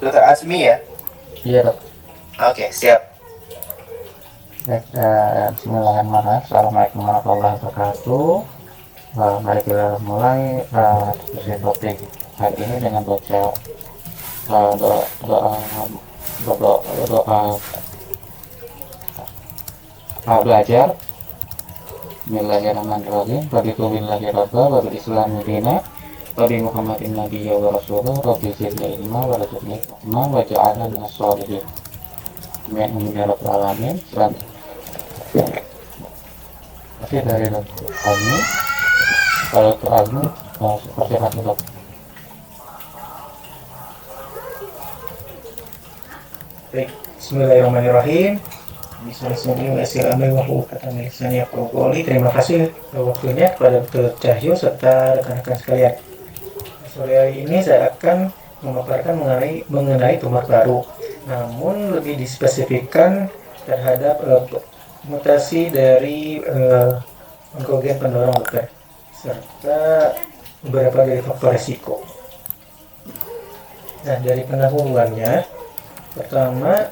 Dokter Azmi ya? Iya dok. Oke, siap. Baik, bismillahirrahmanirrahim. Assalamualaikum warahmatullahi wabarakatuh. Mari kita mulai diskusi topik hari ini dengan baca doa doa doa doa belajar. Bismillahirrahmanirrahim. Raditu billahi rabba wa bil islami dina wa bi Muhammadin nabiyya wa rasulullah rabbi zidni ilma wa razaqni hikmah wa ja'alna minas sholihin. Amin ya rabbal alamin. Masih dari Dr. Azmi. Kalau Dr. Azmi seperti apa dok? Baik, bismillahirrahmanirrahim. Terima kasih waktunya kepada Dr. Cahyo serta rekan-rekan sekalian. Sore hari ini saya akan memaparkan mengenai tumor paru, namun lebih dispesifikkan terhadap mutasi dari onkogen pendorong dokter serta beberapa dari faktor risiko. Nah, dari pendahuluannya, pertama,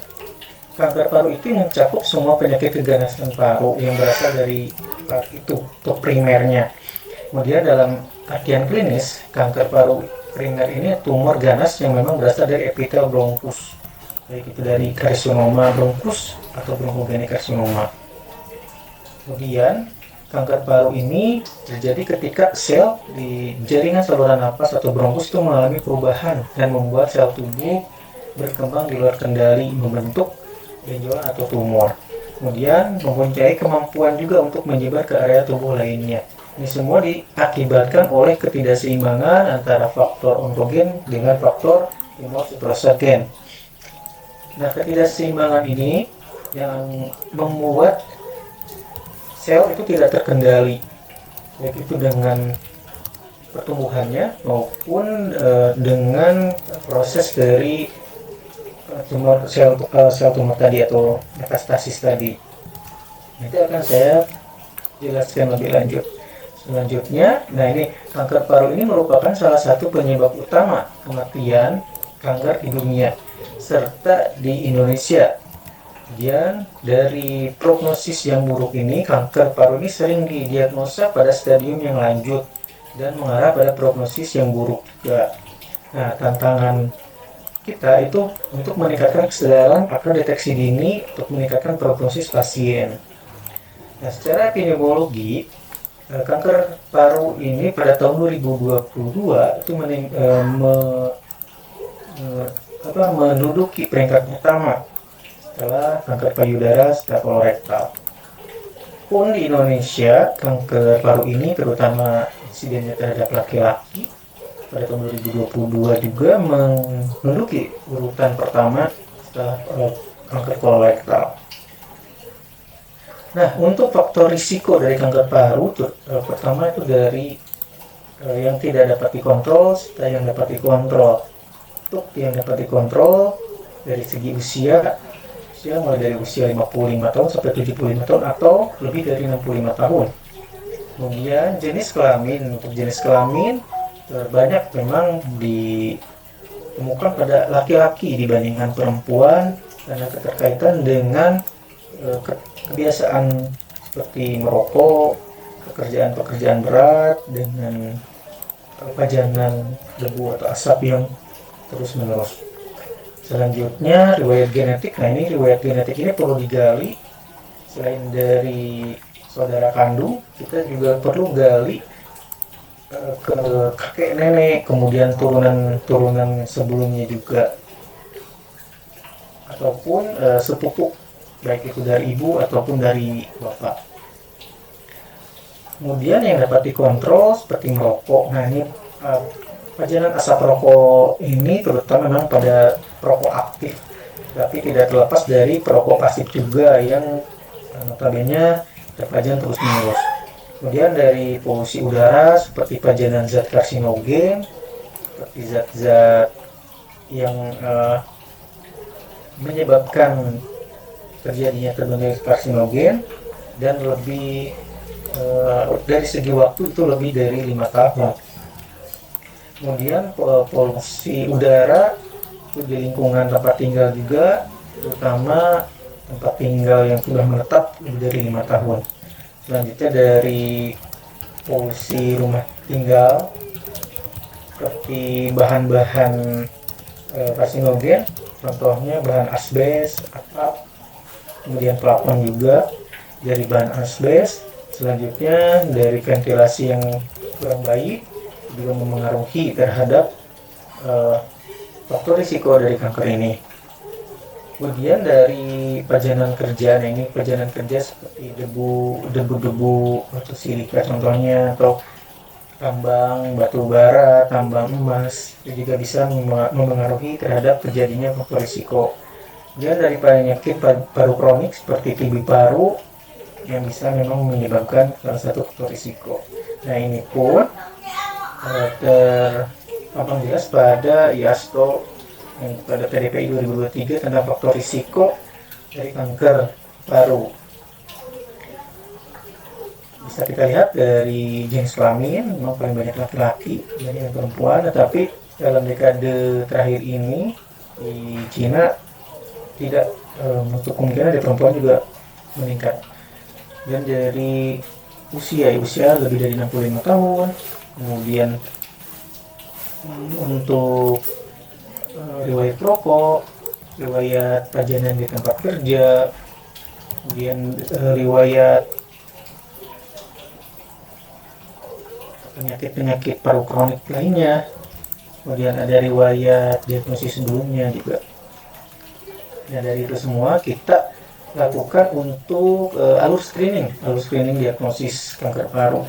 kanker paru itu mencakup semua penyakit keganasan paru yang berasal dari paru itu untuk primernya. Kemudian dalam artian klinis, kanker paru primer ini tumor ganas yang memang berasal dari epitel bronkus, baik itu dari karsinoma bronkus atau bronkogenik karsinoma. Kemudian kanker paru ini terjadi ketika sel di jaringan saluran napas atau bronkus itu mengalami perubahan dan membuat sel tubuh berkembang di luar kendali, membentuk benjolan atau tumor. Kemudian mempunyai kemampuan juga untuk menyebar ke area tubuh lainnya. Ini semua diakibatkan oleh ketidakseimbangan antara faktor onkogen dengan faktor imunosupresogen. Nah, ketidakseimbangan ini yang membuat sel itu tidak terkendali, baik itu dengan pertumbuhannya maupun dengan proses dari tumor sel tumor tadi atau metastasis tadi. Nanti akan saya jelaskan lebih lanjut. Selanjutnya, nah ini kanker paru ini merupakan salah satu penyebab utama kematian kanker di dunia serta di Indonesia. Kemudian dari prognosis yang buruk ini, kanker paru ini sering didiagnosa pada stadium yang lanjut dan mengarah pada prognosis yang buruk juga. Nah, tantangan kita itu untuk meningkatkan kesadaran akan deteksi dini untuk meningkatkan prognosis pasien. Nah, secara epidemiologi, kanker paru ini pada tahun 2022 itu menduduki peringkat pertama setelah kanker payudara serta kolorektal. Pun di Indonesia, kanker paru ini terutama insidennya terhadap laki-laki pada tahun 2022 juga menduduki urutan pertama setelah kanker kolorektal. Nah, untuk faktor risiko dari kanker paru, pertama itu dari yang tidak dapat dikontrol serta yang dapat dikontrol. Untuk yang dapat dikontrol dari segi usia mulai dari usia 55 tahun sampai 75 tahun atau lebih dari 65 tahun. Kemudian jenis kelamin, untuk jenis kelamin terbanyak memang ditemukan pada laki-laki dibandingkan perempuan karena keterkaitan dengan kebiasaan seperti merokok, pekerjaan-pekerjaan berat dengan pajanan debu atau asap yang terus-menerus. Selanjutnya riwayat genetik. Nah, ini riwayat genetik ini perlu digali. Selain dari saudara kandung, kita juga perlu gali ke kakek nenek, kemudian turunan sebelumnya juga, ataupun sepupu, baik itu dari ibu ataupun dari bapak. Kemudian yang dapat dikontrol seperti merokok. Nah, ini pajanan asap rokok ini terutama memang pada perokok aktif, tapi tidak terlepas dari perokok pasif juga yang notabene terpajan terus-menerus. Kemudian dari polusi udara seperti pajanan zat karsinogen, seperti zat-zat yang menyebabkan terjadinya terbentuk karsinogen, dan lebih dari segi waktu itu lebih dari 5 tahun. Kemudian polusi udara Itu di lingkungan tempat tinggal juga, terutama tempat tinggal yang sudah menetap lebih dari 5 tahun. Selanjutnya dari polusi rumah tinggal seperti bahan-bahan karsinogen, contohnya bahan asbes, atap, kemudian plafon juga dari bahan asbes. Selanjutnya dari ventilasi yang kurang baik juga memengaruhi terhadap faktor risiko dari kanker ini. Kemudian dari pajanan kerja, nah ini pajanan kerja seperti debu-debu batu silika contohnya, atau tambang batu bara, tambang emas, itu juga bisa memengaruhi terhadap terjadinya faktor risiko. Kemudian dari penyakit paru kronik seperti TB paru yang bisa memang menyebabkan salah satu faktor risiko. Nah ini pun terpampang jelas pada IASTO yang pada PDPI 2023 tentang faktor risiko dari kanker paru. Bisa kita lihat dari jenis kelamin, memang paling banyak laki-laki dibanding perempuan, tetapi dalam dekade terakhir ini di Cina tidak untuk kemungkinan dari perempuan juga meningkat. Dan dari usia lebih dari 65 tahun, kemudian untuk riwayat rokok, riwayat pajanan di tempat kerja, kemudian riwayat penyakit paru kronik lainnya, kemudian ada riwayat diagnosis sebelumnya juga. Nah dari itu semua kita lakukan untuk alur screening diagnosis kanker paru.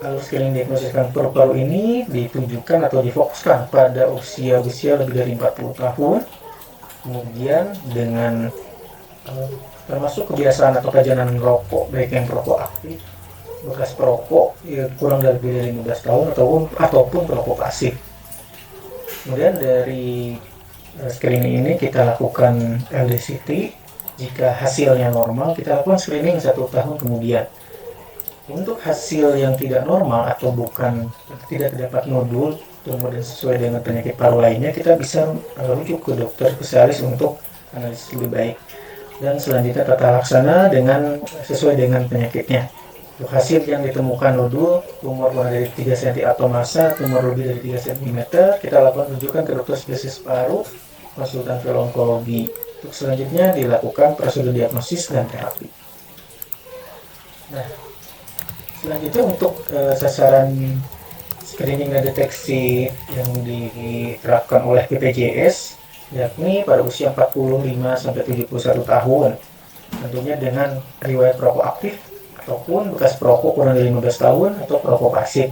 Alur screening diagnosis kanker paru ini ditujukan atau difokuskan pada usia lebih dari 40 tahun, kemudian dengan termasuk kebiasaan atau pajanan merokok, baik yang perokok aktif, bekas perokok ya, kurang dari 15 tahun ataupun perokok pasif. Kemudian dari screening ini kita lakukan LDCT. Jika hasilnya normal, kita lakukan screening 1 tahun kemudian. Untuk hasil yang tidak normal atau tidak terdapat nodul tumor dan sesuai dengan penyakit paru lainnya, kita bisa rujuk ke dokter spesialis untuk analisis lebih baik. Dan selanjutnya tata laksana sesuai dengan penyakitnya. Untuk hasil yang ditemukan nodul, tumor kurang dari 3 cm atau massa, tumor lebih dari 3 cm, kita lakukan rujukan ke dokter spesialis paru, konsultan onkologi. Untuk selanjutnya dilakukan prosedur diagnosis dan terapi. Nah, selanjutnya untuk sasaran screening dan deteksi yang diterapkan oleh BPJS, yakni pada usia 45-71 tahun, tentunya dengan riwayat perokok aktif ataupun bekas perokok kurang dari 15 tahun atau perokok pasif,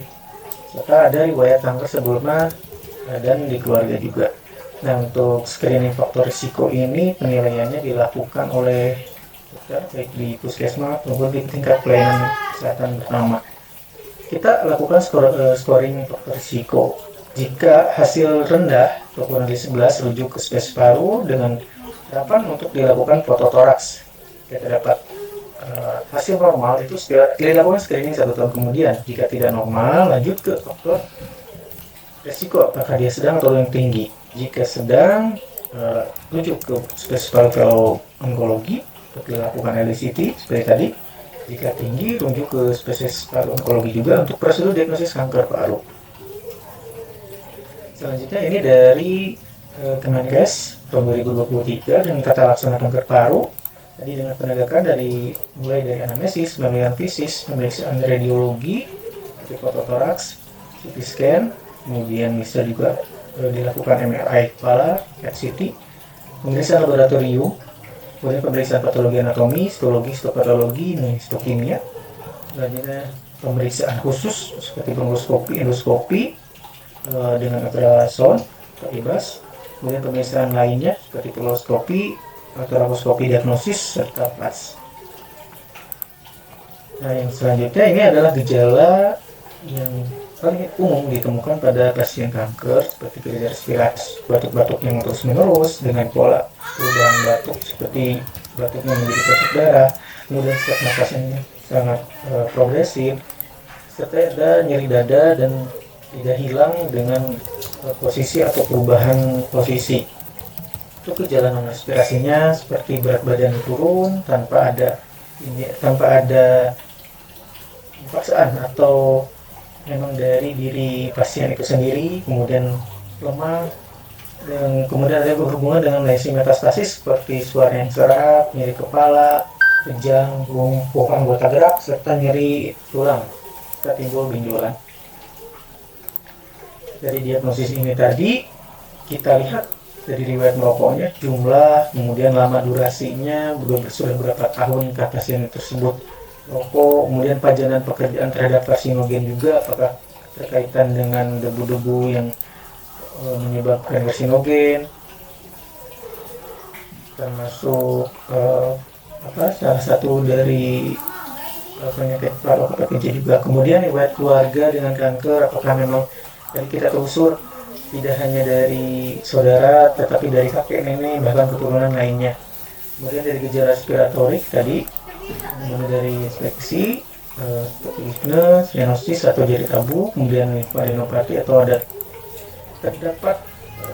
serta ada riwayat kanker sebelumnya dan di keluarga juga. Nah, untuk screening faktor risiko ini penilaiannya dilakukan oleh dokter baik di puskesmas maupun di tingkat pelayanan kesehatan pertama. Kita lakukan scoring faktor risiko. Jika hasil rendah atau kurang dari 11, rujuk ke spesialis paru dengan harapan untuk dilakukan fototoraks. Kita dapat hasil normal itu dilakukan screening 1 tahun kemudian. Jika tidak normal, lanjut ke faktor risiko, apakah dia sedang atau yang tinggi. Jika sedang, rujuk ke spesialis paru onkologi untuk dilakukan LDCT seperti tadi. Jika tinggi, rujuk ke spesialis paru onkologi juga untuk prosedur diagnosis kanker paru. Selanjutnya ini dari Kemenkes tahun 2023 dengan tata laksana kanker paru. Tadi dengan penegakan mulai dari anamnesis, pemeriksaan fisik, pemeriksaan radiologi, seperti fototoraks, CT scan, kemudian bisa juga dilakukan MRI kepala, PET CT, pemeriksaan laboratorium, kemudian pemeriksaan patologi anatomi, histologi, histopatologi, histokimia, selanjutnya pemeriksaan khusus seperti bronkoskopi, endoskopi dengan ultrasound, IBAS, kemudian pemeriksaan lainnya seperti koloskopi, laparoskopi diagnosis serta PLAS. Nah, yang selanjutnya ini adalah gejala yang paling umum ditemukan pada pasien kanker seperti gejala respirasi, batuk-batuk yang terus-menerus dengan pola perubahan batuk seperti batuknya menjadi sesak darah, kemudian sesak nafasnya sangat progresif, serta ada nyeri dada dan tidak hilang dengan posisi atau perubahan posisi. Untuk gejala non respirasinya seperti berat badan turun tanpa ada paksaan atau memang dari diri pasien itu sendiri, kemudian lemah, dan kemudian ada berhubungan dengan lesi metastasis seperti suara yang serak, nyeri kepala, kejang, lumpuh anggota gerak, serta nyeri tulang serta timbul benjolan. Dari diagnosis ini tadi kita lihat dari riwayat merokoknya, jumlah, kemudian lama durasinya, sudah berapa tahun pasien tersebut rokok, kemudian pajanan pekerjaan terhadap karsinogen juga, apakah terkaitan dengan debu-debu yang menyebabkan karsinogen, termasuk salah satu dari penyakit paru PPJ juga. Kemudian riwayat keluarga dengan kanker, apakah memang dari kita telusur tidak hanya dari saudara tetapi dari kakek nenek bahkan keturunan lainnya. Kemudian dari gejala respiratorik tadi, kemudian dari inspeksi seperti weakness, cyanosis atau jari tabu, kemudian limfadenopati atau ada terdapat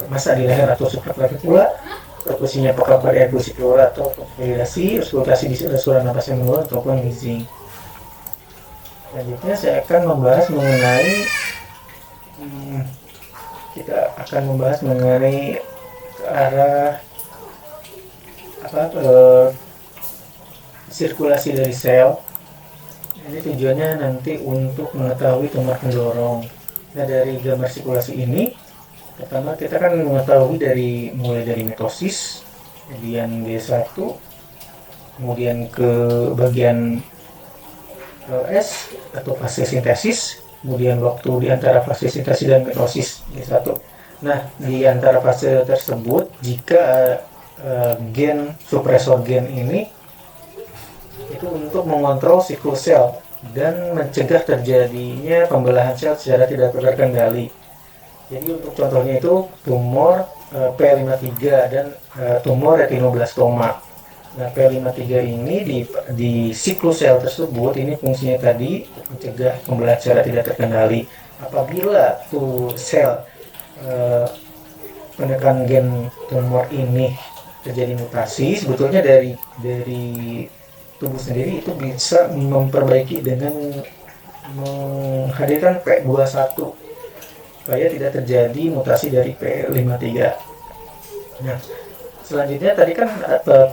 massa di leher atau supraclavicular, perkusinya apakah pada ergosiklora atau konsolidasi, auskultasi di saluran napas yang menurun ataupun wheezing. Selanjutnya saya akan membahas mengenai ke arah sirkulasi dari sel. Ini tujuannya nanti untuk mengetahui tumor pendorong. Nah, dari gambar sirkulasi ini, pertama kita kan mengetahui mulai dari mitosis, kemudian D1, kemudian ke bagian S atau fase sintesis, kemudian waktu di antara fase sintesis dan mitosis D1. Nah, di antara fase tersebut, jika gen supresor gen ini itu untuk mengontrol siklus sel dan mencegah terjadinya pembelahan sel secara tidak terkendali. Jadi untuk contohnya itu tumor P53 dan tumor retinoblastoma. Nah, P53 ini di siklus sel tersebut ini fungsinya tadi mencegah pembelahan secara tidak terkendali. Apabila tuh sel menekan gen tumor ini terjadi mutasi, sebetulnya dari tubuh sendiri itu bisa memperbaiki dengan menghadirkan P21 supaya tidak terjadi mutasi dari P53. Nah, selanjutnya tadi kan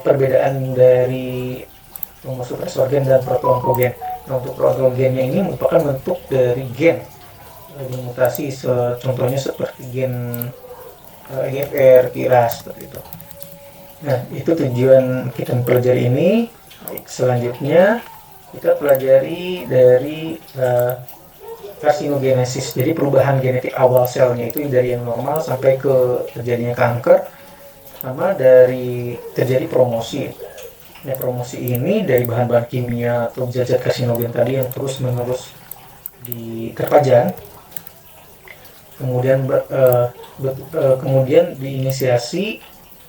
perbedaan dari tumor supresor gen dan proto-onkogen. Nah, untuk proto-onkogennya ini merupakan bentuk dari gen mutasi, contohnya seperti gen EGFR, KRAS, seperti itu. Nah, itu tujuan kita mempelajari ini. Baik, selanjutnya kita pelajari dari karsinogenesis, jadi perubahan genetik awal selnya itu dari yang normal sampai ke terjadinya kanker, sama dari terjadi promosi. Nah, promosi ini dari bahan-bahan kimia atau zat karsinogen tadi yang terus-menerus terpajan, kemudian diinisiasi.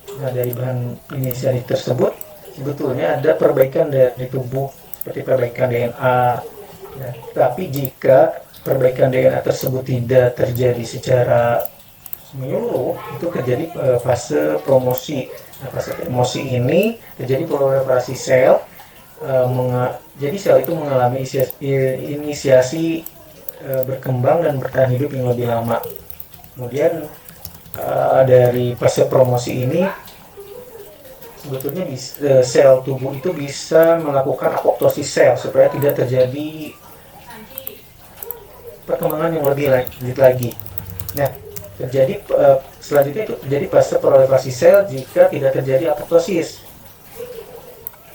Nah, dari bahan inisiasi tersebut sebetulnya ada perbaikan dari tubuh seperti perbaikan DNA. Nah, tapi jika perbaikan DNA tersebut tidak terjadi secara menyeluruh, itu terjadi fase promosi. Nah, fase promosi ini terjadi proliferasi sel. Jadi sel itu mengalami inisiasi berkembang dan bertahan hidup yang lebih lama. Kemudian dari fase promosi ini sebetulnya sel tubuh itu bisa melakukan apoptosis sel supaya tidak terjadi perkembangan yang lebih lanjut lagi. Nah, selanjutnya itu terjadi fase proliferasi sel jika tidak terjadi apoptosis.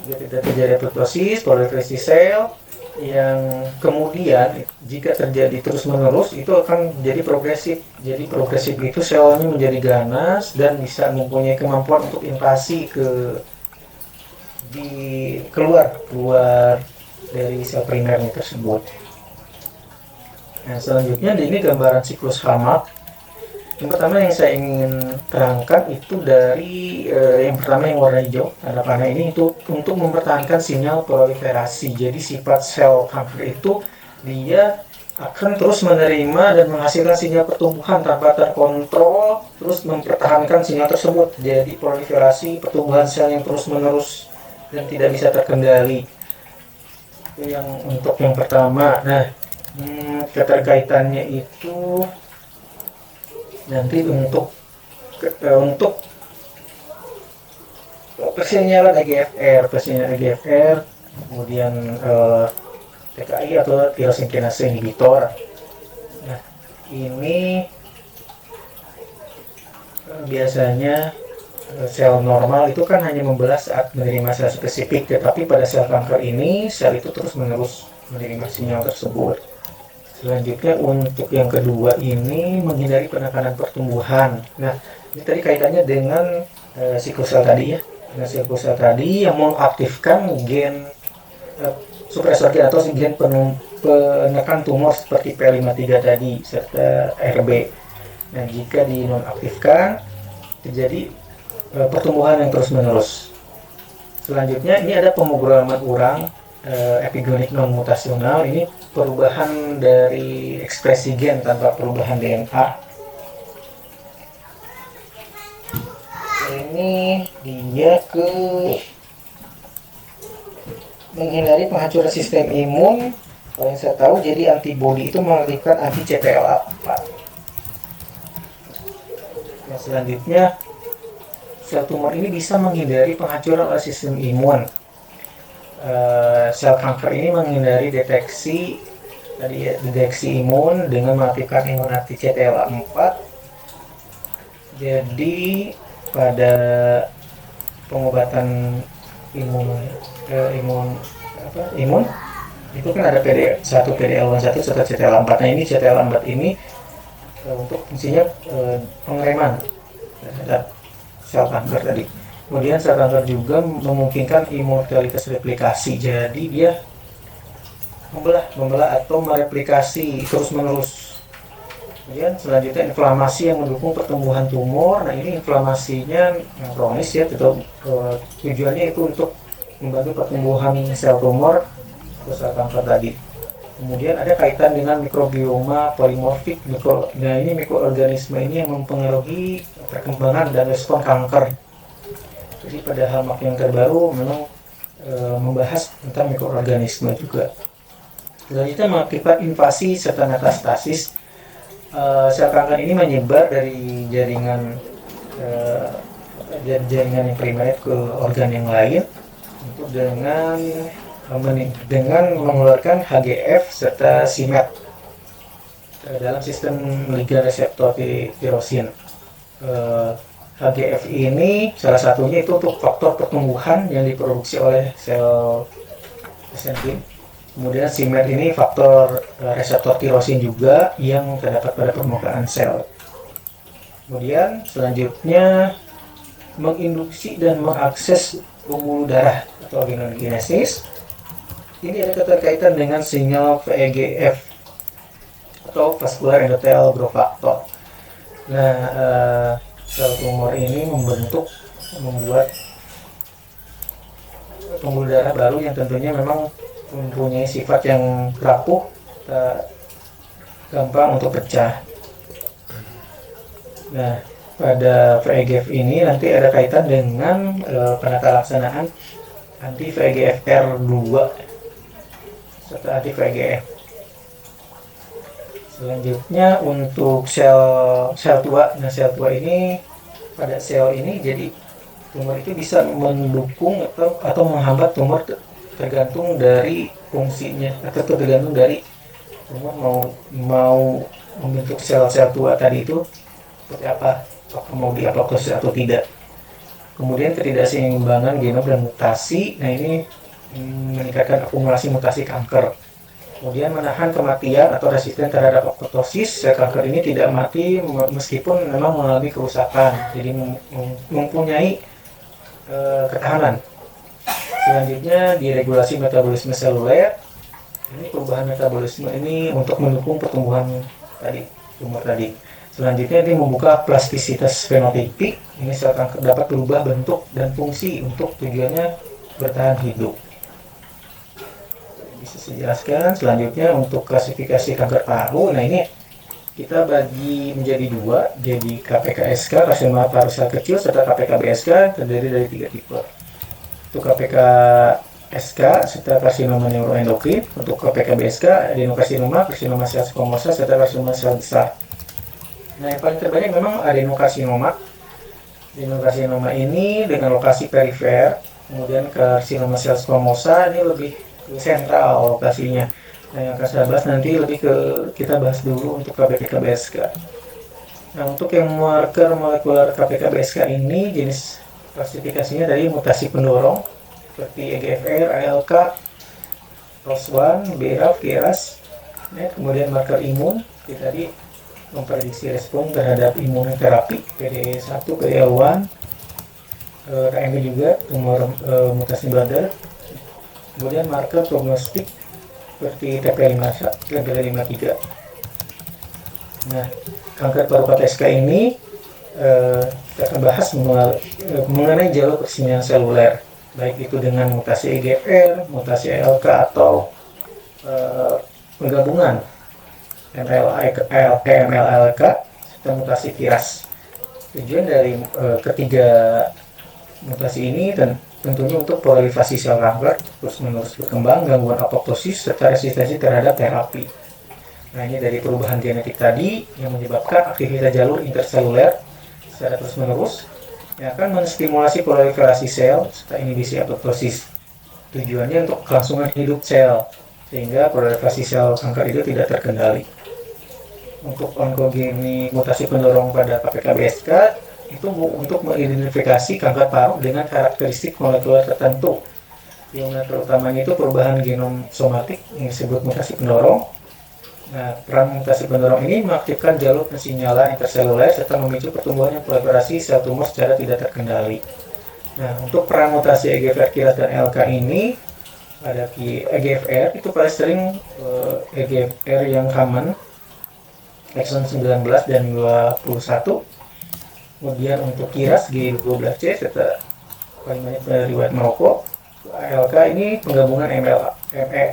Jika tidak terjadi apoptosis, proliferasi sel yang kemudian jika terjadi terus-menerus itu akan jadi progresif. Jadi progresif itu selnya menjadi ganas dan bisa mempunyai kemampuan untuk invasi keluar dari sel primernya tersebut. Nah, selanjutnya ini gambaran siklus Hamak. Yang pertama yang saya ingin terangkan itu dari yang pertama yang warna hijau, tanda panah ini itu untuk mempertahankan sinyal proliferasi. Jadi sifat sel kanker itu dia akan terus menerima dan menghasilkan sinyal pertumbuhan tanpa terkontrol, terus mempertahankan sinyal tersebut. Jadi proliferasi pertumbuhan sel yang terus-menerus dan tidak bisa terkendali. Itu yang untuk yang pertama. Nah, keterkaitannya itu nanti untuk persinyalan EGFR, kemudian TKI atau tyrosine kinase inhibitor. Nah, ini biasanya sel normal itu kan hanya membelah saat menerima sel spesifik, tetapi pada sel kanker ini sel itu terus-menerus menerima sinyal tersebut. Selanjutnya untuk yang kedua ini menghindari penekanan pertumbuhan. Nah, ini tadi kaitannya dengan siklosel tadi ya. Dengan siklosel tadi yang mengaktifkan gen supresor gen atau gen penekan tumor seperti P53 tadi serta RB. Nah, jika dinonaktifkan terjadi pertumbuhan yang terus-menerus. Selanjutnya ini ada pemrograman ulang epigenik non mutasional. Ini perubahan dari ekspresi gen tanpa perubahan DNA. Ini dia ke menghindari penghancuran sistem imun. Kalau yang saya tahu, jadi antibodi itu mengaktifkan anti CTLA4. Nah, selanjutnya sel tumor ini bisa menghindari penghancuran oleh sistem imun. Sel kanker ini menghindari deteksi imun dengan mengaktifkan imun anti CTLA4. Jadi pada pengobatan imun itu kan ada PD1, PDL1 serta CTLA4. Nah, ini CTLA4 ini untuk fungsinya pengereman terhadap sel kanker tadi. Kemudian sel kanker juga memungkinkan immortalitas replikasi. Jadi dia membelah atau mereplikasi terus-menerus. Kemudian selanjutnya inflamasi yang mendukung pertumbuhan tumor. Nah, ini inflamasinya kronis ya, tujuannya itu untuk membantu pertumbuhan sel tumor atau sel kanker tadi. Kemudian ada kaitan dengan mikrobioma polimorfik. Nah, ini mikroorganisme ini yang mempengaruhi perkembangan dan respon kanker. Jadi pada hallmark yang terbaru memang membahas tentang mikroorganisme juga. Selanjutnya mengakibat invasi serta metastasis. Sel kanker ini menyebar dari jaringan yang primer ke organ yang lain untuk dengan mengeluarkan HGF serta SIMET dalam sistem liga reseptor tirosin. HGF ini salah satunya itu untuk faktor pertumbuhan yang diproduksi oleh sel mesenchyme. Kemudian SIMET ini faktor reseptor tirosin juga yang terdapat pada permukaan sel. Kemudian selanjutnya menginduksi dan mengakses pembuluh darah atau organogenesis. Ini ada keterkaitan dengan sinyal VEGF atau vascular endothelial growth factor. Nah, sel tumor ini membuat pembuluh darah baru yang tentunya memang mempunyai sifat yang rapuh, gampang untuk pecah. Nah, pada VEGF ini nanti ada kaitan dengan penata laksanaan anti VEGFR2 serta anti VEGF. Selanjutnya untuk sel tua. Nah, sel tua ini pada sel ini jadi tumor itu bisa mendukung atau menghambat tumor tergantung dari fungsinya atau tergantung dari tumor mau membentuk sel-sel tua tadi itu seperti apa, apakah mau diapoptosis atau tidak. Kemudian ketidakseimbangan genom dan mutasi. Nah, ini meningkatkan akumulasi mutasi kanker. Kemudian menahan kematian atau resisten terhadap apoptosis. Sel kanker ini tidak mati meskipun memang mengalami kerusakan, jadi mempunyai ketahanan. Selanjutnya diregulasi metabolisme seluler. Ini perubahan metabolisme ini untuk mendukung pertumbuhan tumor tadi. Selanjutnya ini membuka plastisitas fenotipik. Ini sel kanker dapat berubah bentuk dan fungsi untuk tujuannya bertahan hidup. bisa saya jelaskan. Selanjutnya untuk klasifikasi kanker paru, nah ini kita bagi menjadi dua, jadi KPK-SK, karsinoma paru sel kecil, serta KPK-BSK, terdiri dari 3 tipe. Untuk KPK-SK serta karsinoma neuroendokrin, untuk KPK-BSK adenokarsinoma, karsinoma sel squamosa, serta karsinoma sel besar. Nah, yang paling terbanyak memang adenokarsinoma. Adenokarsinoma ini dengan lokasi perifer, kemudian karsinoma sel squamosa ini lebih sentral lokasinya. Nah, yang akan saya bahas nanti lebih ke, kita bahas dulu untuk KPK-BSK. Nah, untuk yang marker molekuler KPK-BSK ini jenis klasifikasinya dari mutasi pendorong seperti EGFR, ALK, ROS1, BRAF, KRAS. Nah, kemudian marker imun, kita tadi memprediksi respon terhadap imunoterapi PD1, PD-L1, TMB juga, tumor mutasi bladder. Kemudian marker prognostik seperti TP53. Nah, kanker paru KPSK ini kita akan bahas mengenai jalur persinyal seluler, baik itu dengan mutasi EGFR, mutasi ALK, atau penggabungan MLALK serta mutasi KRAS. Tujuan dari ketiga mutasi ini tentunya untuk proliferasi sel kanker, terus-menerus berkembang, gangguan apoptosis, serta resistensi terhadap terapi. Nah, ini dari perubahan genetik tadi yang menyebabkan aktivitas jalur interseluler secara terus-menerus yang akan menstimulasi proliferasi sel serta inhibisi apoptosis. Tujuannya untuk kelangsungan hidup sel, sehingga proliferasi sel kanker itu tidak terkendali. Untuk onkogeni mutasi pendorong pada KPK-BSK itu untuk mengidentifikasi kanker paru dengan karakteristik molekuler tertentu. Yang terutamanya itu perubahan genom somatik yang disebut mutasi pendorong. Nah, peran mutasi pendorong ini mengaktifkan jalur pensinyalan interseluler serta memicu pertumbuhan dan proliferasi sel tumor secara tidak terkendali. Nah, untuk peran mutasi EGFR, KRAS, dan LK ini pada EGFR itu paling sering EGFR yang common exon 19 dan 21. Kemudian untuk KRAS G12C serta paling banyak riwayat merokok. LK ini penggabungan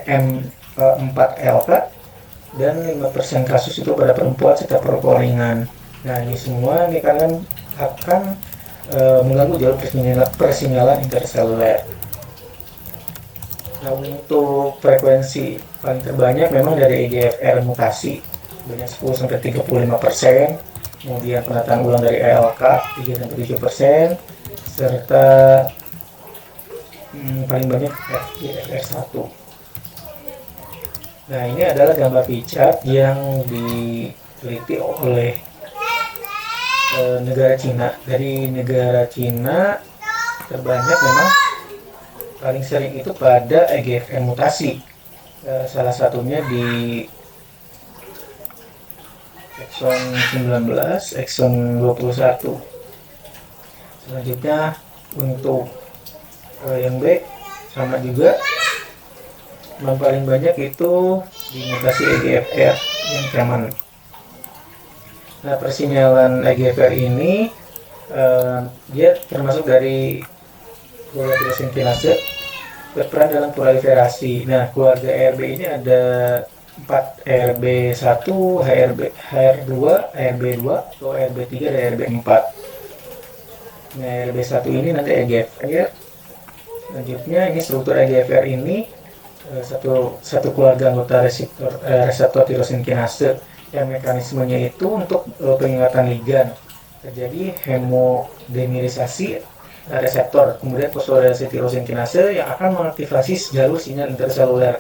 M4LK dan 5% kasus itu pada perempuan serta perokok ringan. Nah, ini semua ini kan akan mengganggu jalur persinyalan interseluler. Nah, untuk frekuensi paling terbanyak memang dari EGFR mutasi banyak 10-35%. Kemudian penataan ulang dari ALK 3-7%, serta paling banyak FGFR1. Nah, ini adalah gambar pie chart yang diteliti oleh negara Cina. Dari negara Cina terbanyak memang paling sering itu pada EGFR mutasi. Salah satunya di exon 19, exon 21. Selanjutnya untuk yang B sama juga, yang paling banyak itu di mutasi EGFR yang common. Nah, persinyalan EGFR ini dia termasuk dari keluarga tirosin kinase, berperan dalam proliferasi. Nah, keluarga RB ini ada 4, RB1, HR2, RB2, atau RB3 dan RB4. Nah, RB1 ini nanti EGFR. Selanjutnya ini struktur EGFR ini satu keluarga anggota reseptor tirosin kinase yang mekanismenya itu untuk pengingatan ligan. Terjadi hemodimerisasi reseptor, kemudian fosforilasi tirosin kinase yang akan mengaktifasi jalur sinyal interseluler.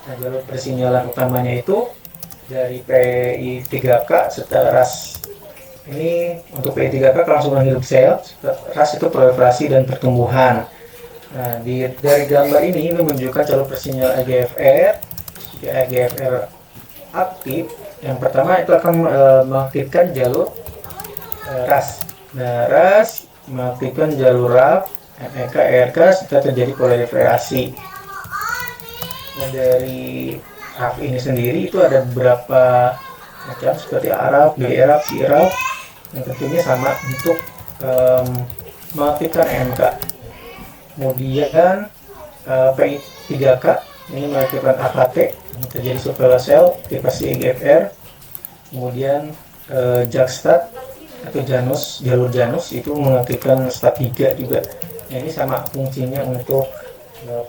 Nah, jalur persinyalan utamanya itu dari PI3K serta RAS. Ini untuk PI3K kelangsungan hidup sel, RAS itu proliferasi dan pertumbuhan. Nah, dari gambar ini menunjukkan jalur persinyalan EGFR. Jika EGFR aktif, yang pertama itu akan mengaktifkan jalur RAS. Nah, RAS mengaktifkan jalur RAF, MEK, ERK, serta terjadi proliferasi. Nah, dari RAF ini sendiri itu ada beberapa macam seperti ARAF, BRAF, CRAF, yang tentunya sama untuk mengaktifkan MK. Kemudian PI3K ini mengaktifkan AKT, terjadi supaya sel, aktivasi EGFR, kemudian JAK-STAT atau Janus, jalur Janus itu mengaktifkan STAT 3 juga. Nah, ini sama fungsinya untuk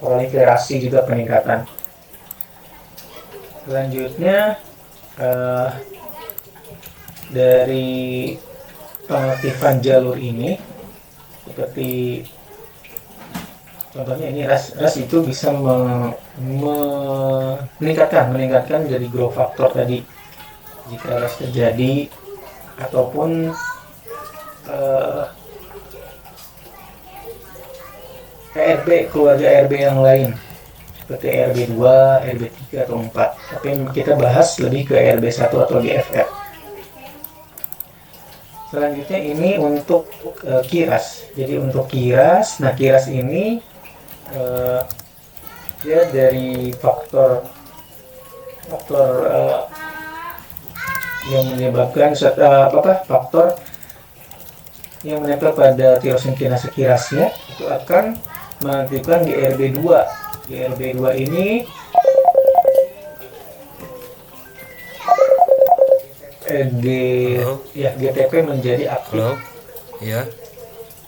proliferasi juga peningkatan. Selanjutnya dari pengaktifan jalur ini, seperti contohnya ini RAS itu bisa meningkatkan dari growth factor tadi jika RAS terjadi, ataupun ERB, keluarga ERB yang lain seperti ERB2, ERB3 atau 4, tapi kita bahas lebih ke ERB1 atau GFR. Selanjutnya ini untuk KIRAS. Jadi untuk KIRAS, nah KIRAS ini dia dari faktor yang menyebabkan faktor yang menempel pada tirosin kinase KIRASnya itu akan mengaktifkan GRB2. GRB2 ini GTP menjadi aktif. Ya.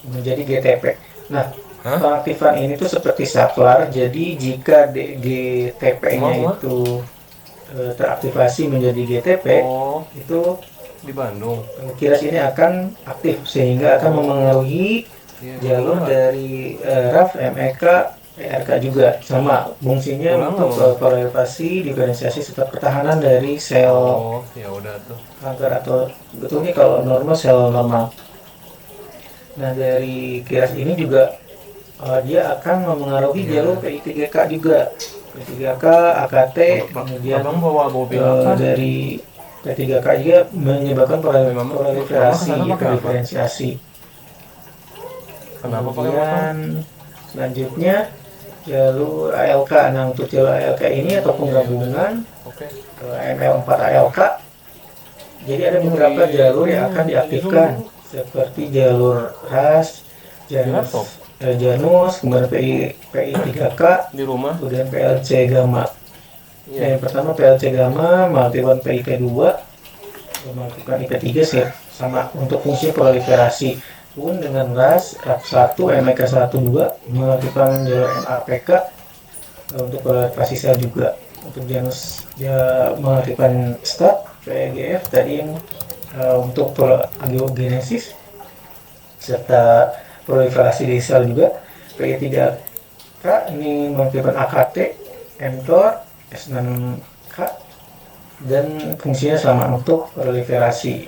Menjadi GTP. Nah, pengaktifan ini tuh seperti saklar. Jadi jika GTP-nya itu teraktivasi menjadi GTP, itu di Bandung. KIRAS ini akan aktif sehingga akan memengaruhi jalur dari RAF, MEK, ERK juga. Sama fungsinya untuk proliferasi, diferensiasi serta pertahanan dari sel Ya udah tuh. kanker, atau sebetulnya kalau normal sel normal. Nah, dari KIRAS ini juga dia akan memengaruhi jalur PI3K juga. P3K, AKT, kemudian dari P3K juga menyebabkan proliferasi, diferensiasi. Kemudian selanjutnya jalur ALK. Nah, untuk jalur ALK ini atau penggabungan ML4 ALK, jadi ada beberapa jalur yang akan diaktifkan seperti jalur RAS, Janus, kemudian PI3K, Di rumah. kemudian PLC gamma. Yang pertama PLC gamma mengaktifkan PIP2, mengaktifkan IP3 sih, sama untuk fungsi proliferasi. Pun dengan RAS, RAF1, MEK1, 2 mengaktifkan jalur MAPK untuk proliferasi sel juga. Untuk Janus dia mengaktifkan STAT, PEGF tadi yang untuk angiogenesis serta proliferasi di sel juga. PI3K ini mengaktifkan AKT, mTOR, S6K, dan fungsinya sama untuk proliferasi.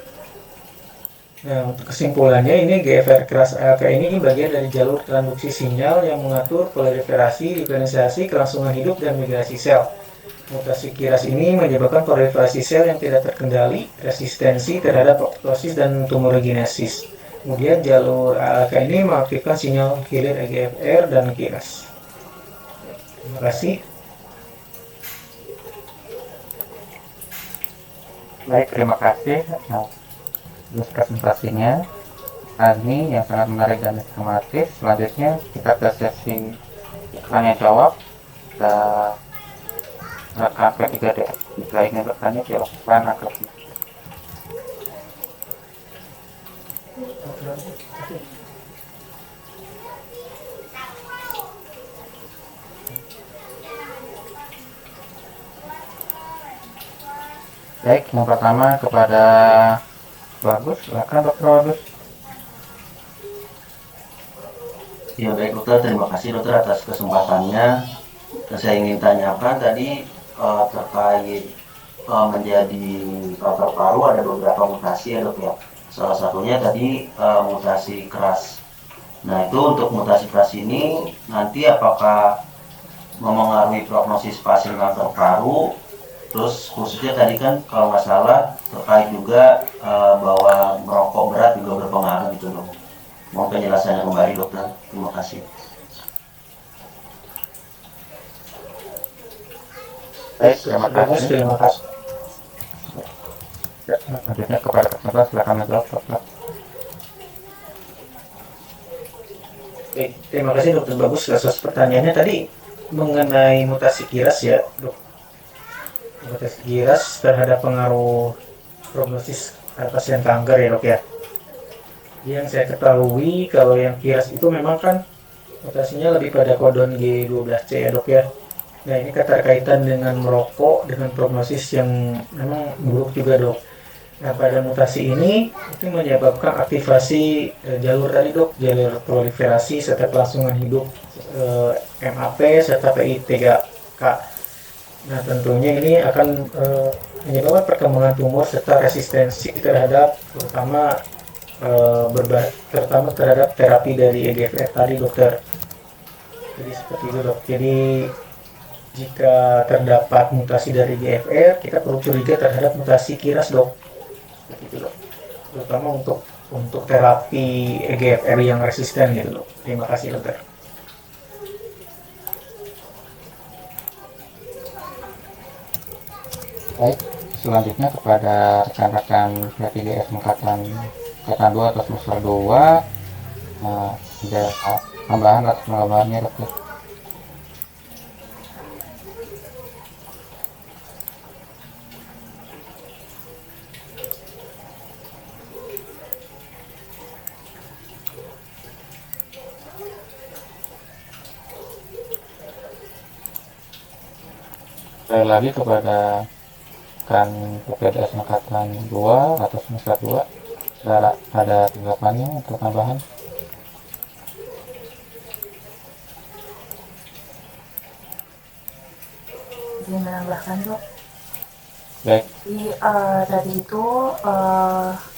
Nah, untuk kesimpulannya ini GFR KIRAS ALK ini bagian dari jalur transduksi sinyal yang mengatur proliferasi, diferensiasi, kelangsungan hidup, dan migrasi sel. Mutasi KIRAS ini menyebabkan proliferasi sel yang tidak terkendali, resistensi terhadap apoptosis dan tumorigenesis. Kemudian jalur ALK ini mengaktifkan sinyal hilir EGFR dan KIRAS. Terima kasih. Baik, terima kasih atas presentasinya. Ini yang sangat menarik dan informatif. Selanjutnya kita ke sesi tanya jawab. Kita rekan P3D. Jika ingin bertanya, silakan angkat. Baik, yang pertama kepada Bagus, silakan Dr. Bagus. Ya baik dokter, terima kasih dokter atas kesempatannya. Dan saya ingin tanyakan tadi terkait menjadi kanker paru ada beberapa mutasi ya dok ya. Salah satunya tadi mutasi keras. Nah itu untuk mutasi keras ini nanti apakah memengaruhi prognosis pasien kanker paru? Terus khususnya tadi kan kalau nggak salah terkait juga bahwa merokok berat juga berpengaruh gitu dok. Mau penjelasannya kembali dokter, terima kasih. Baik, terima kasih. Ya, selanjutnya kepada Pak, silakan menjawab dokter. Oke, terima kasih dokter Bagus atas pertanyaannya tadi mengenai mutasi KIRAS ya, Dok. Mutasi KIRAS terhadap pengaruh prognosis pasien kanker ya, Dok ya. Yang saya ketahui kalau yang KIRAS itu memang kan mutasinya lebih pada kodon G12C ya, Dok ya. Nah, ini keterkaitan dengan merokok dengan prognosis yang memang buruk juga, Dok. Nah, pada mutasi ini itu menyebabkan aktivasi jalur tadi, Dok, jalur proliferasi serta kelangsungan hidup MAP serta PI3K. Nah, tentunya ini akan menyebabkan perkembangan tumor serta resistensi terhadap terutama terhadap terapi dari EGFR tadi, dokter. Jadi seperti itu, Dok. Jadi jika terdapat mutasi dari GFR, kita perlu curiga terhadap mutasi KIRAS, Dok. Seperti itu, Dok. Terutama untuk terapi EGFR yang resisten gitu, Dok. Terima kasih, dokter. Baik, selanjutnya kepada rekan-rekan PPDS angkatan 2 atau semester 2, ada tambahan atau penambahannya, dokter? Sekali lagi kepada kan PPDS angkatan 2 atau semester 2, ada tanggapannya untuk tambahan? Izin menambahkan, Dok. Baik, Jadi tadi itu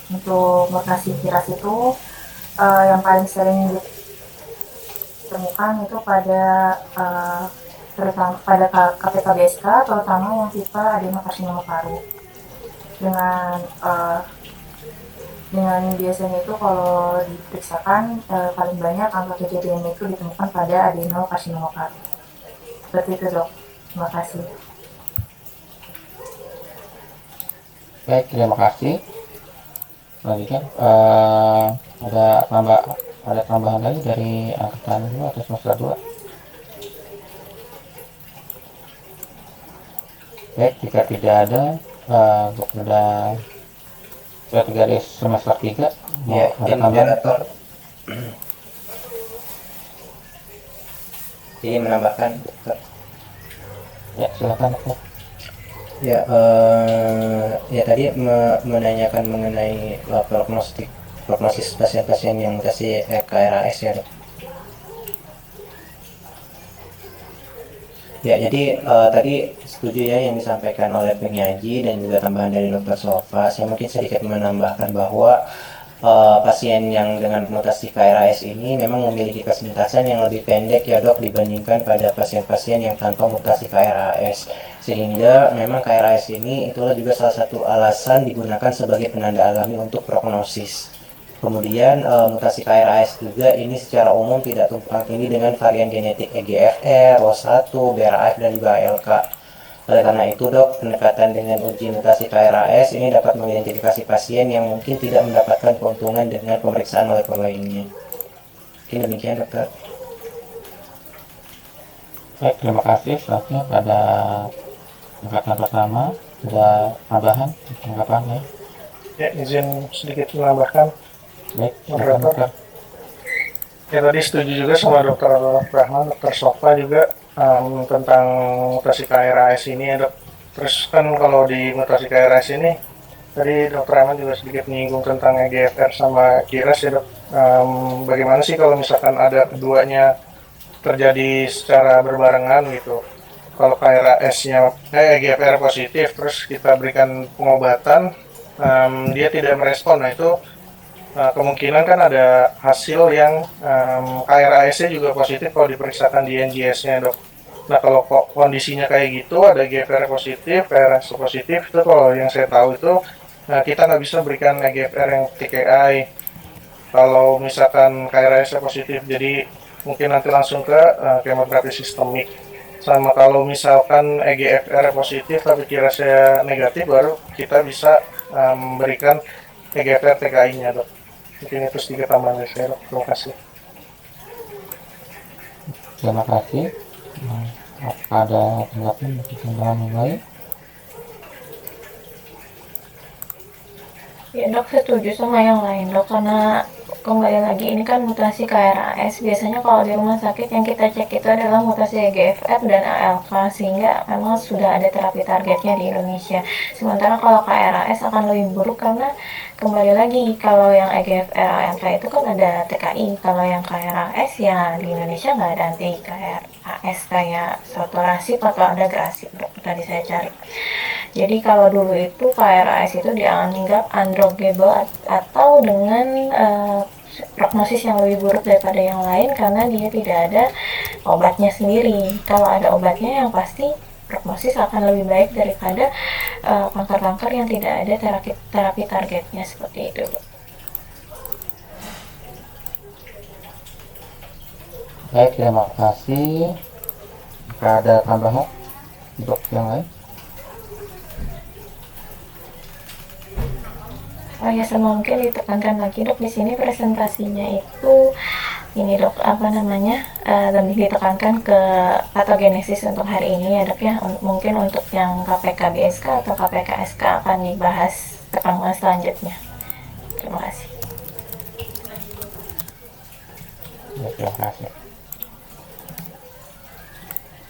untuk mutasi KIRAS itu yang paling sering ditemukan itu pada terutama pada KPK-BSK, terutama yang tipe adenokarsinoma paru. Dengan biasanya itu kalau diperiksakan paling banyak angka kejadian itu ditemukan pada adenokarsinoma paru. Seperti itu, Dok. Terima kasih. baik, terima kasih. Selanjutnya ada tambahan lagi dari angkatan 2 atau semester 2? Baik, jika tidak ada, kepada dari semester 3, Ya, ada izin tambahan? moderator. Ini menambahkan, dokter. Ya, silakan, dokter. Ya, ya tadi menanyakan mengenai prognosis pasien-pasien yang mutasi KRAS ya, Dok. Ya, jadi tadi setuju ya yang disampaikan oleh penyaji dan juga tambahan dari Dokter Sofa. Saya mungkin sedikit menambahkan bahwa pasien yang dengan mutasi KRAS ini memang memiliki kesementasan yang lebih pendek ya, Dok, dibandingkan pada pasien-pasien yang tanpa mutasi KRAS. Sehingga memang KRAS ini itulah juga salah satu alasan digunakan sebagai penanda alami untuk prognosis. Kemudian mutasi KRAS juga ini secara umum tidak tumpang tindih dengan varian genetik EGFR, ROS1, BRAF, dan juga ALK. Oleh karena itu, Dok, pendekatan dengan uji mutasi KRAS ini dapat mengidentifikasi pasien yang mungkin tidak mendapatkan keuntungan dengan pemeriksaan molekul lainnya. Mungkin demikian, Dokter. Baik, terima kasih. Selanjutnya pada angkatan pertama, ada tambahan tanggapan ya? Ya, izin sedikit menambahkan. Baik, silakan, Moderator. dokter. Ya, tadi setuju juga sama Dokter Rahman, Dokter Sofa juga tentang mutasi KRAS ini ya, Dok. Terus kan kalau di mutasi KRAS ini tadi Dokter Rahman juga sedikit menyinggung tentang EGFR sama KIRAS ya, Dok. Bagaimana sih kalau misalkan ada keduanya terjadi secara berbarengan gitu? Kalau KRAS-nya EGFR positif terus kita berikan pengobatan, dia tidak merespon. Nah, itu kemungkinan kan ada hasil yang KRAS-nya juga positif kalau diperiksakan di NGS-nya, Dok. Nah, kalau kondisinya kayak gitu, ada GFR positif, KRAS positif, itu kalau yang saya tahu itu kita nggak bisa berikan EGFR yang TKI. Kalau misalkan KRAS positif, jadi mungkin nanti langsung ke kemoterapi sistemik. Sama kalau misalkan EGFR positif tapi KIRAS-nya negatif, baru kita bisa memberikan EGFR TKI-nya, Dok. Mungkin itu sedikit tambahan dari saya, Dok. Terima kasih. Terima kasih. Apakah ada tanggapan atau tambahan yang lain? Ya dok, setuju sama yang lain dok, karena kembali lagi ini kan mutasi KRAS. Biasanya kalau di rumah sakit yang kita cek itu adalah mutasi EGFR dan ALK, sehingga memang sudah ada terapi targetnya di Indonesia. Sementara kalau KRAS akan lebih buruk karena kembali lagi kalau yang EGFR ALK itu kan ada TKI, kalau yang KRAS ya di Indonesia nggak ada anti KRAS kayak saturasi atau ada grasif dok, tadi saya cari. Jadi kalau dulu itu KRAS itu dianggap undruggable atau dengan prognosis yang lebih buruk daripada yang lain karena dia tidak ada obatnya sendiri. Kalau ada obatnya yang pasti prognosis akan lebih baik daripada kanker-kanker yang tidak ada terapi targetnya seperti itu. Baik, terima kasih. Jika ada tambahan untuk yang lain? Oh ya, sama mungkin ditekankan lagi dok, di sini presentasinya itu ini dok, apa namanya, lebih ditekankan ke patogenesis untuk hari ini ya dok ya. Mungkin untuk yang KPK BSK atau KPK SK akan dibahas pertemuan selanjutnya. Terima kasih. Ya, terima kasih.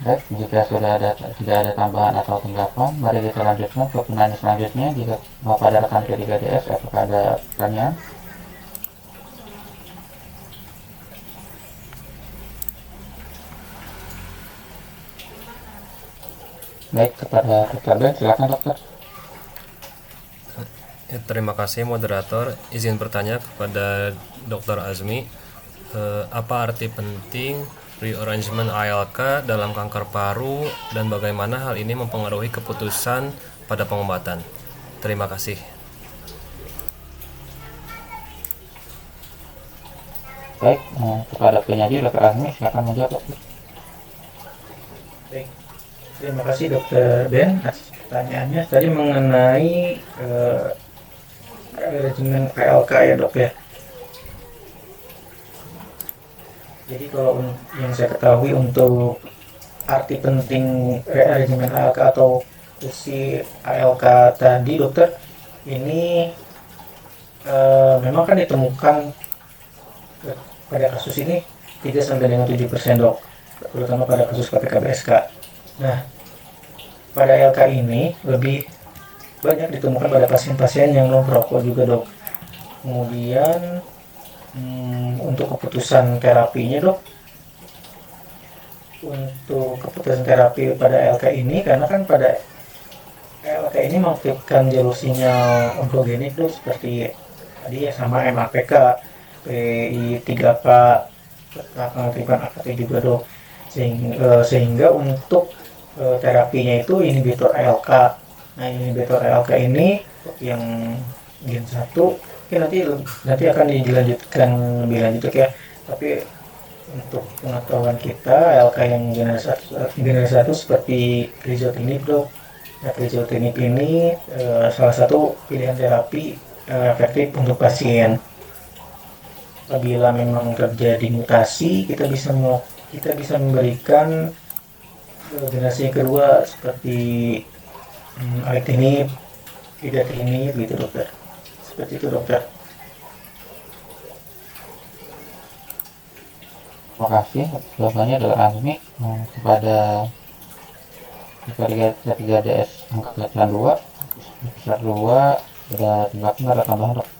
Baik, jika tidak ada tambahan atau tanggapan, mari kita lanjutkan ke penanya selanjutnya. Jika Bapak ada rekan P3DS, apakah ada pertanyaan? Baik, kepada Dr. Ben, silakan dokter. Ya, terima kasih moderator. Izin bertanya kepada Dr. Azmi, apa arti penting rearrangement ALK dalam kanker paru dan bagaimana hal ini mempengaruhi keputusan pada pengobatan? Terima kasih. Baik, kepada penyaji Dr. Azmi, silakan menjawab. Baik. Terima kasih Dokter Ben atas pertanyaannya tadi mengenai regimen KLK ya dok ya. Jadi kalau yang saya ketahui untuk arti penting regimen ALK atau fungsi ALK tadi dokter, ini memang kan ditemukan pada kasus ini 3 sampai dengan 7% dok, terutama pada kasus KPK-BSK. Nah, pada ALK ini lebih banyak ditemukan pada pasien-pasien yang non perokok juga dok. Kemudian untuk keputusan terapinya dok, untuk keputusan terapi pada ALK ini, karena kan pada ALK ini mengaktifkan jalur sinyal onkogenik dok, seperti tadi ya sama MAPK, PI3K, pengaktifan AKT juga dok, sehingga untuk terapinya itu inhibitor ALK. Nah, inhibitor ALK ini yang gen 1 nanti akan dilanjutkan lebih lanjut ya. Tapi untuk pengetahuan kita, ALK yang generasi 1 seperti crizotinib dok. Nah, crizotinib ini salah satu pilihan terapi efektif untuk pasien. Apabila memang terjadi mutasi, kita bisa memberikan generasi yang kedua seperti aletinib, idatinib gitu dokter. Seperti itu dokter. Terima kasih jawabannya Dr. Azmi. Kepada P3DS angka kecelakaan 2 besar 2 sudah tanggapan ada tambahan dok?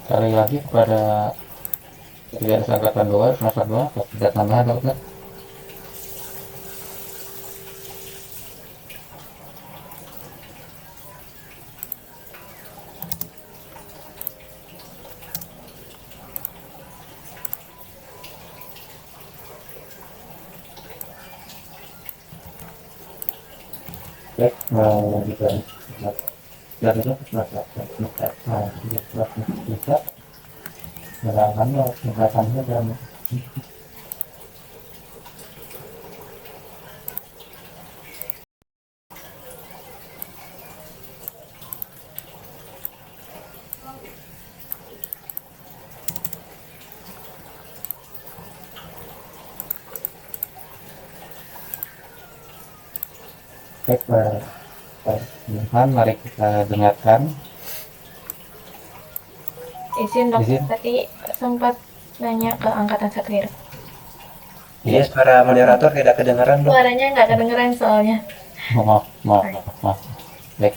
Sekali lagi kepada P3DS angkatan 2 semester 2 tidak tambahan dokter? Baik, lanjutkan. Dan itu bisa melakukannya dan Baik, Pak Burhan, mari kita dengarkan. Izin dok, Izin. tadi sempat nanya ke angkatan sekretariat. Iya, para moderator tidak kedengaran dok. Suaranya nggak kedengeran soalnya. Maaf. Baik.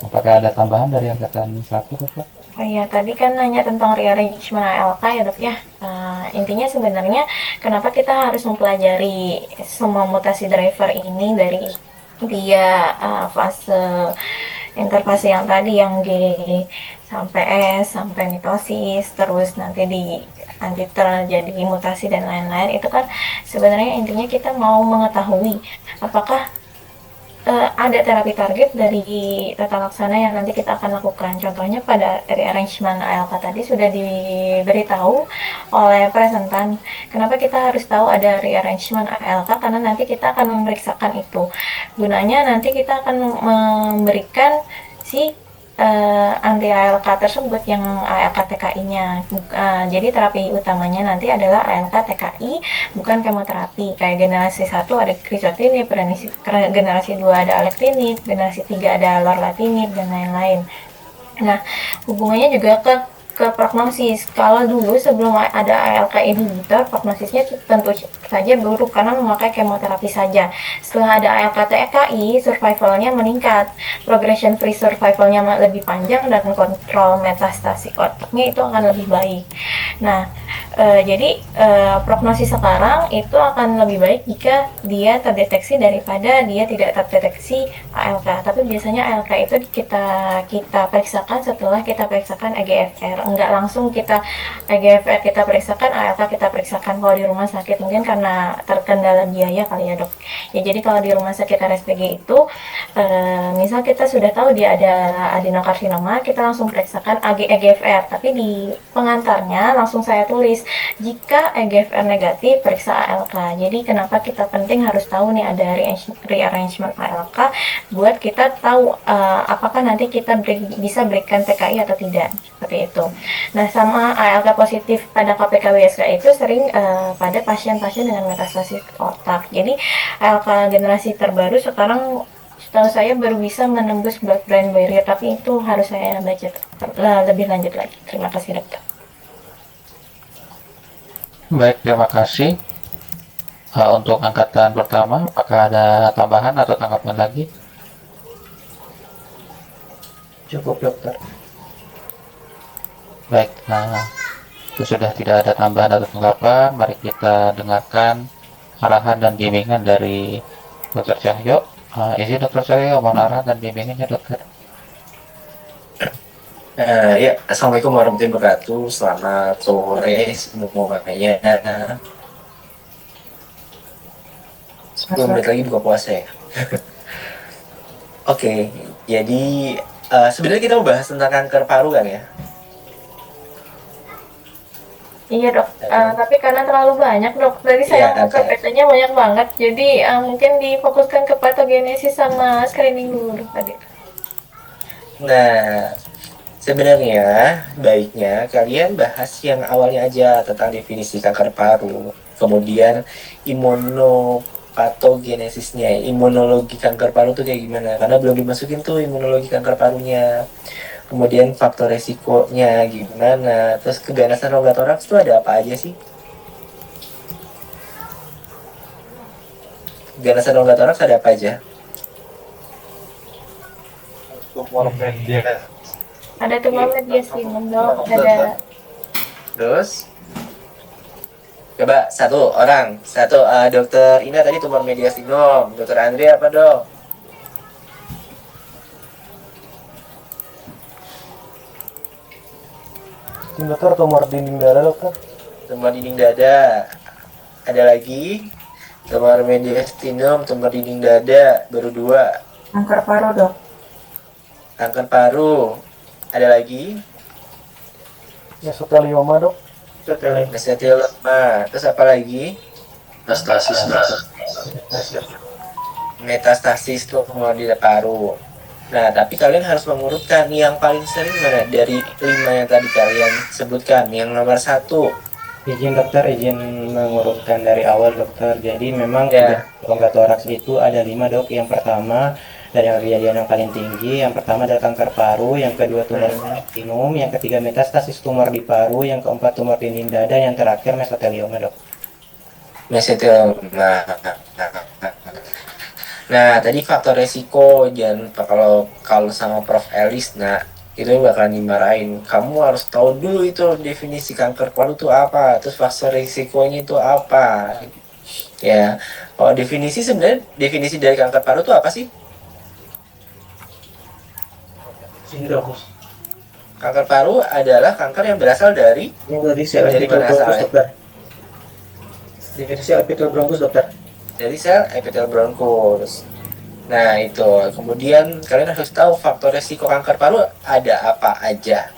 Apakah ada tambahan dari angkatan 1, Bapak? Oh iya, tadi kan nanya tentang rearrangement ALK ya dok ya. Intinya sebenarnya kenapa kita harus mempelajari semua mutasi driver ini dari dia fase interfase yang tadi yang G sampai S sampai mitosis, terus nanti terjadi mutasi dan lain-lain. Itu kan sebenarnya intinya kita mau mengetahui apakah ada terapi target dari tata laksana yang nanti kita akan lakukan. Contohnya pada rearrangement ALK tadi sudah diberitahu oleh presentan. Kenapa kita harus tahu ada rearrangement ALK? Karena nanti kita akan memeriksakan itu. Gunanya nanti kita akan memberikan si anti ALK tersebut yang ALK TKI-nya. Jadi terapi utamanya nanti adalah ALK TKI, bukan kemoterapi. Kayak generasi 1 ada krizotinib, generasi 2 ada alectinib, generasi 3 ada lorlatinib dan lain-lain. Nah, hubungannya juga ke prognosis. Kalau dulu sebelum ada ALK inhibitor, prognosisnya tentu saja buruk karena memakai kemoterapi saja. Setelah ada ALK TKI, survivalnya meningkat, progression free survivalnya lebih panjang dan kontrol metastasik otaknya itu akan lebih baik. Nah, jadi prognosis sekarang itu akan lebih baik jika dia terdeteksi daripada dia tidak terdeteksi ALK. Tapi biasanya ALK itu kita periksakan setelah kita periksakan EGFR. Enggak langsung kita EGFR kita periksakan, ALK kita periksakan kalau di rumah sakit, mungkin karena terkendala biaya kali ya dok. Ya jadi kalau di rumah sakit RSPG itu misal kita sudah tahu dia ada adenokarsinoma, kita langsung periksakan EGFR, tapi di pengantarnya langsung saya tulis jika EGFR negatif periksa ALK. Jadi kenapa kita penting harus tahu nih ada rearrangement ALK buat kita tahu apakah nanti kita bisa berikan TKI atau tidak, seperti itu. Nah, sama ALK positif pada KPK-WSK itu sering pada pasien-pasien dengan metastasis otak. Jadi ALK generasi terbaru sekarang setahu saya baru bisa menembus blood-brain barrier, tapi itu harus saya baca lebih lanjut lagi. Terima kasih dokter. Baik, terima kasih. Untuk angkatan pertama, apakah ada tambahan atau tanggapan lagi? Cukup dokter. Baik, itu sudah tidak ada tambahan atau tanggapan. Mari kita dengarkan arahan dan bimbingan dari Dr. Cahyo. Izin Dr. Cahyo, mohon arahan dan bimbingannya dokter. Ya, Assalamualaikum warahmatullahi wabarakatuh. Selamat sore semuanya. 10 menit lagi buka puasa ya. Oke, jadi sebenarnya kita mau bahas tentang kanker paru kan ya? Iya dok, tapi karena terlalu banyak dok, tadi saya Iya, buka PT-nya banyak banget, jadi mungkin difokuskan ke patogenesis sama screening dulu dok tadi. Nah, sebenarnya baiknya kalian bahas yang awalnya aja tentang definisi kanker paru, kemudian imunopatogenesisnya, imunologi kanker paru tuh kayak gimana, karena belum dimasukin tuh imunologi kanker parunya. Kemudian faktor resikonya gimana, terus keganasan rongga toraks itu ada apa aja sih? Keganasan rongga toraks ada apa aja? Ada tumor mediastinum dok, ada Terus coba satu, dokter Ina tadi tumor mediastinum, dokter Andrea apa dok? Dokter tumor dinding dada dokter. Tumor dinding dada. Ada lagi? Tumor mediastinum, tumor dinding dada, baru 2. kanker paru dok. Kanker paru. Ada lagi? Mesotelioma dok. Mesotelioma. Terus apa lagi? Metastasis tumor di paru. Nah, tapi kalian harus mengurutkan yang paling sering mana dari 5 yang tadi kalian sebutkan. Yang nomor 1, Izin dokter, izin mengurutkan dari awal dokter. Jadi memang Ya. rongga toraks itu ada 5 dok. Yang pertama dari kejadian yang paling tinggi, yang pertama adalah kanker paru, yang kedua tumor sinum, yang ketiga metastasis tumor di paru, yang keempat tumor dinding dada, yang terakhir mesotelioma dok. Mesotelioma. Nah, tadi faktor resiko jangan lupa kalau kalau sama Prof Elis, nah itu bakal dimarahin. Kamu harus tahu dulu itu definisi kanker paru itu apa, terus faktor resikonya itu apa. Ya, kalau definisi sebenarnya definisi dari kanker paru itu apa sih? Sini dok. Kanker paru adalah kanker yang berasal dari Ini dari sel Dari epithelial mana bronchus asalnya? dokter. Dari sel epithelial bronchus dokter. sel epithelial bronchus. Nah, itu. Kemudian kalian harus tahu faktor resiko kanker paru ada apa aja.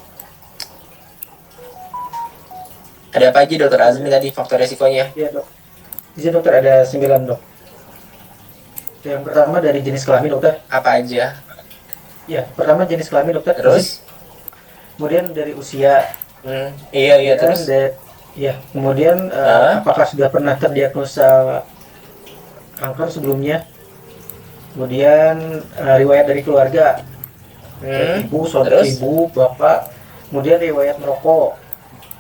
Ada apa aja dokter Azmi tadi faktor resikonya? Iya dok. Izin dokter ada 9 dok. Yang pertama dari jenis kelamin dokter. Apa aja? Ya, pertama jenis kelamin dokter. Terus? Kemudian dari usia. Iya Dan terus. ya, kemudian apakah sudah pernah terdiagnosa kanker sebelumnya? Kemudian riwayat dari keluarga, ibu, saudara Terus? ibu, bapak. Kemudian riwayat merokok,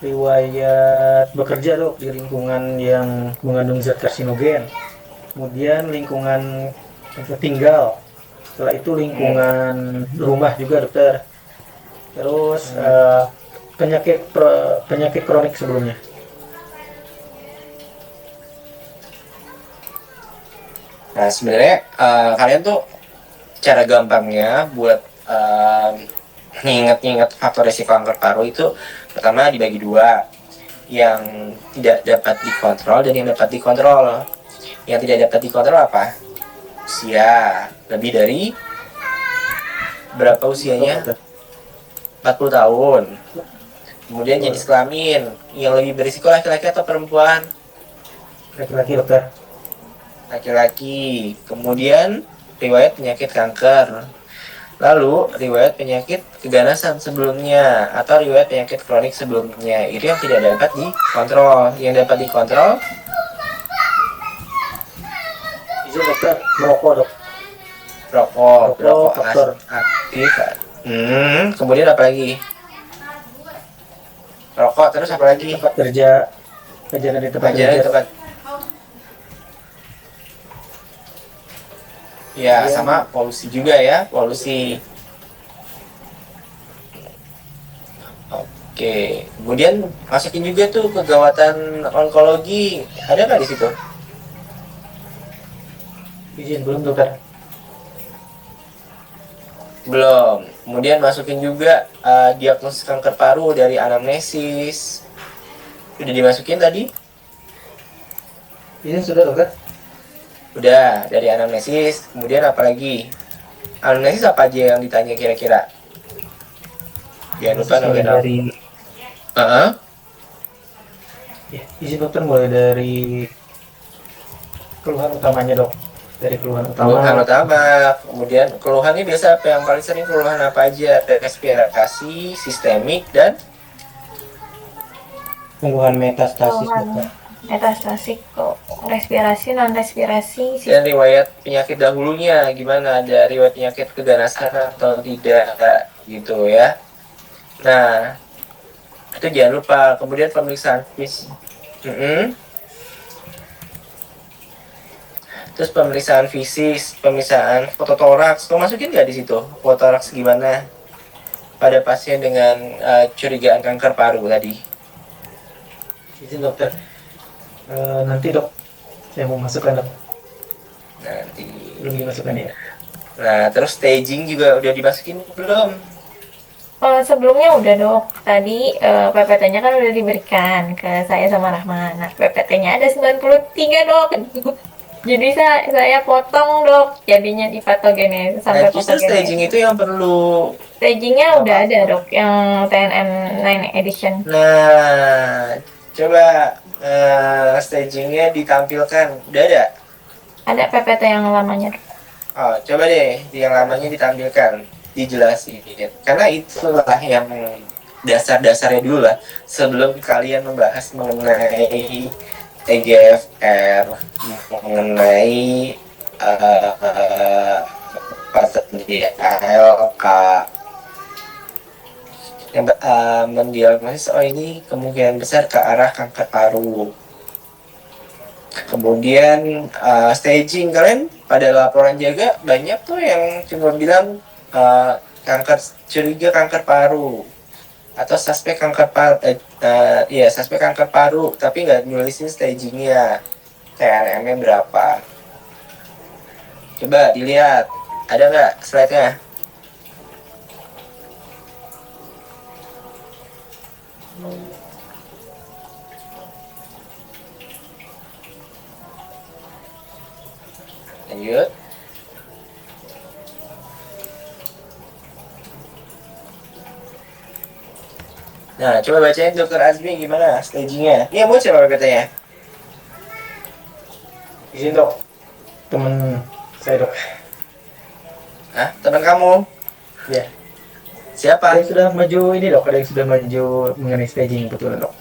riwayat bekerja dok di lingkungan yang mengandung zat karsinogen. Kemudian lingkungan tempat tinggal. Setelah itu lingkungan rumah juga dokter. Terus penyakit kronik sebelumnya. Nah, sebenarnya kalian tuh cara gampangnya buat nginget-nginget faktor resiko kanker paru itu pertama dibagi dua, yang tidak dapat dikontrol dan yang dapat dikontrol. Yang tidak dapat dikontrol apa? Usia. Lebih dari berapa usianya? 40 tahun. Kemudian jenis kelamin, yang lebih berisiko laki-laki atau perempuan? Laki-laki dokter. Laki-laki. Kemudian riwayat penyakit kanker. Lalu riwayat penyakit keganasan sebelumnya atau riwayat penyakit kronik sebelumnya. Itu yang tidak dapat dikontrol. Yang dapat dikontrol Izin dokter, merokok dok. rokok faktor. aktif. Kemudian apa lagi? Rokok, terus apa lagi? Tempat kerja, kejadian di tempat Aja kerja. tempat. Ya, sama polusi juga ya, polusi. Oke, kemudian masukin juga tuh kegawatan onkologi. Ada nggak di situ? Izin belum dokter. Belum. Kemudian masukin juga diagnosis kanker paru dari anamnesis. Udah dimasukin tadi? Izin sudah dokter. Udah, dari anamnesis. Kemudian apa lagi? Anamnesis apa aja yang ditanya kira-kira? Jangan lupa Mulai nominal. dari ya, izin dokter mulai dari keluhan utamanya dok. Dari keluhan Keluhan utama. utama, kemudian keluhannya biasa apa yang paling sering keluhan apa aja? Respirasi, sistemik, dan Keluhan metastasis Keluhan dokter. metastatik kok, respirasi, non respirasi, dan riwayat penyakit dahulunya gimana, ada riwayat penyakit keganasan atau tidak gitu ya. Nah, itu jangan lupa. Kemudian pemeriksaan fisik. Terus pemeriksaan fisik, pemeriksaan fototoraks. Kau masukin nggak di situ? Fototoraks gimana pada pasien dengan curigaan kanker paru tadi? Izin dokter. Nanti dok, saya mau masukkan dok. Nanti. Belum dimasukkan ya. Nah, terus staging juga udah dimasukin belum? Sebelumnya udah dok, tadi PPT-nya kan udah diberikan ke saya sama Rahman. Nah, PPT-nya ada 93 dok. Jadi saya potong dok, jadinya di patogenesis sampai Nah, justru staging patogenesis. itu yang perlu. Stagingnya udah ada dok, yang TNM 9 edition. Nah, coba stagingnya ditampilkan. Udah ada? Ada PPT yang lamanya dok. Oh, coba deh yang lamanya ditampilkan, dijelasin. Karena itulah yang dasar-dasarnya dulu lah sebelum kalian membahas mengenai EGFR, mengenai ALK, yang mendiagnosis ini kemungkinan besar ke arah kanker paru. Kemudian staging, kalian pada laporan jaga banyak tuh yang cuma bilang curiga kanker paru atau suspek kanker paru, suspek kanker paru, tapi nggak nulisin stagingnya, TRM-nya berapa. Coba dilihat, ada nggak slide-nya? Lanjut. Nah, coba bacain Dokter Azmi gimana stagingnya. Ini yang mau siapa katanya? Izin dok, temen saya dok. Hah? Teman kamu? Ya. Siapa? Ada yang sudah maju ini dok, ada yang sudah maju mengenai staging betul dok.